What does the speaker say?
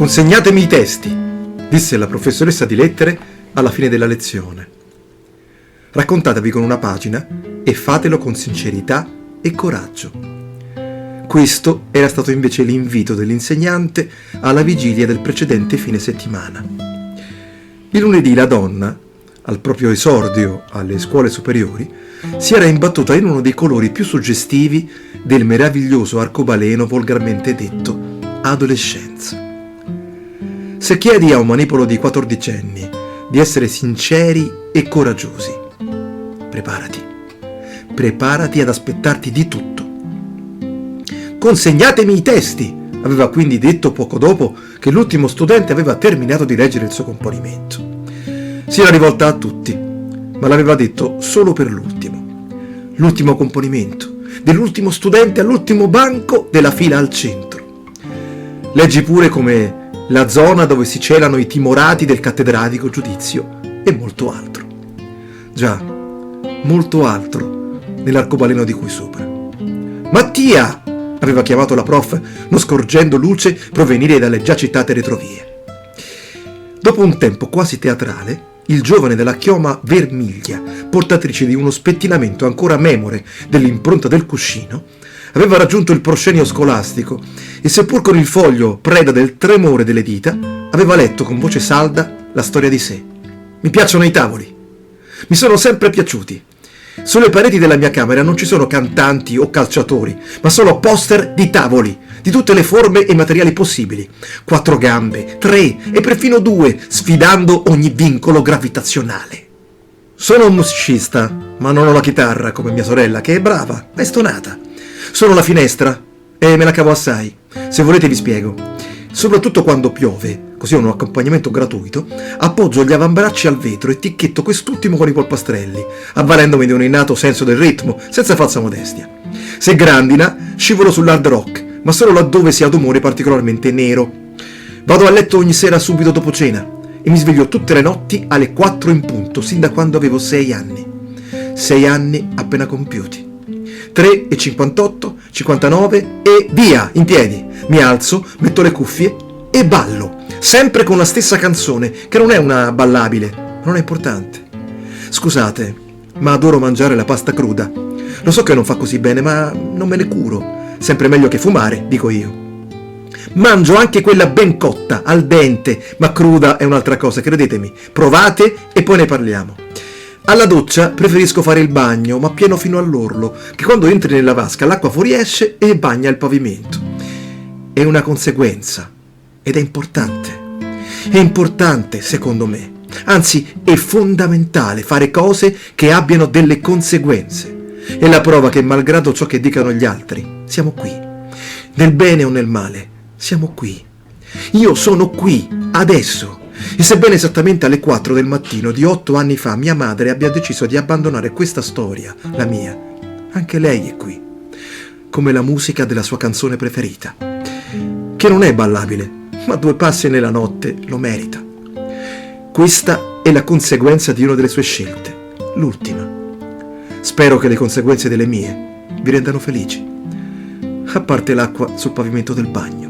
Consegnatemi i testi, disse la professoressa di lettere alla fine della lezione. Raccontatevi con una pagina e fatelo con sincerità e coraggio. Questo era stato invece l'invito dell'insegnante alla vigilia del precedente fine settimana. Il lunedì la donna, al proprio esordio alle scuole superiori, si era imbattuta in uno dei colori più suggestivi del meraviglioso arcobaleno volgarmente detto adolescenza. Se chiedi a un manipolo di 14 anni di essere sinceri e coraggiosi, preparati ad aspettarti di tutto. Consegnatemi i testi, aveva quindi detto poco dopo che l'ultimo studente aveva terminato di leggere il suo componimento. Si era rivolta a tutti, ma l'aveva detto solo per l'ultimo componimento, dell'ultimo studente all'ultimo banco della fila al centro. Leggi pure come la zona dove si celano i timorati del cattedratico giudizio e molto altro. Già, molto altro nell'arcobaleno di cui sopra. Mattia! Aveva chiamato la prof, non scorgendo luce provenire dalle già citate retrovie. Dopo un tempo quasi teatrale, il giovane della chioma vermiglia, portatrice di uno spettinamento ancora memore dell'impronta del cuscino, aveva raggiunto il proscenio scolastico e, seppur con il foglio preda del tremore delle dita, aveva letto con voce salda la storia di sé. Mi piacciono i tavoli. Mi sono sempre piaciuti. Sulle pareti della mia camera non ci sono cantanti o calciatori, ma solo poster di tavoli, di tutte le forme e materiali possibili. 4 gambe, 3 e perfino 2, sfidando ogni vincolo gravitazionale. Sono un musicista, ma non ho la chitarra come mia sorella, che è brava, è stonata. Sono la finestra e me la cavo assai. Se volete vi spiego. Soprattutto quando piove, così ho un accompagnamento gratuito, appoggio gli avambracci al vetro e ticchetto quest'ultimo con i polpastrelli, avvalendomi di un innato senso del ritmo, senza falsa modestia. Se grandina, scivolo sull'hard rock, ma solo laddove sia d'umore particolarmente nero. Vado a letto ogni sera subito dopo cena e mi sveglio tutte le notti alle 4 in punto, sin da quando avevo 6 anni. 6 anni appena compiuti. 3 e 58, 59 e via, in piedi. Mi alzo, metto le cuffie e ballo, sempre con la stessa canzone, che non è una ballabile, ma non è importante. Scusate, ma adoro mangiare la pasta cruda. Lo so che non fa così bene, ma non me ne curo. Sempre meglio che fumare, dico io. Mangio anche quella ben cotta, al dente, ma cruda è un'altra cosa, credetemi. Provate e poi ne parliamo. Alla doccia preferisco fare il bagno, ma pieno fino all'orlo, che quando entri nella vasca l'acqua fuoriesce e bagna il pavimento. È una conseguenza, ed è importante. È importante, secondo me. Anzi, è fondamentale fare cose che abbiano delle conseguenze. È la prova che, malgrado ciò che dicano gli altri, siamo qui. Nel bene o nel male, siamo qui. Io sono qui, adesso. E sebbene esattamente alle 4 del mattino di 8 anni fa mia madre abbia deciso di abbandonare questa storia, la mia, anche lei è qui, come la musica della sua canzone preferita, che non è ballabile, ma 2 passi nella notte lo merita. Questa è la conseguenza di una delle sue scelte, l'ultima. Spero che le conseguenze delle mie vi rendano felici, a parte l'acqua sul pavimento del bagno.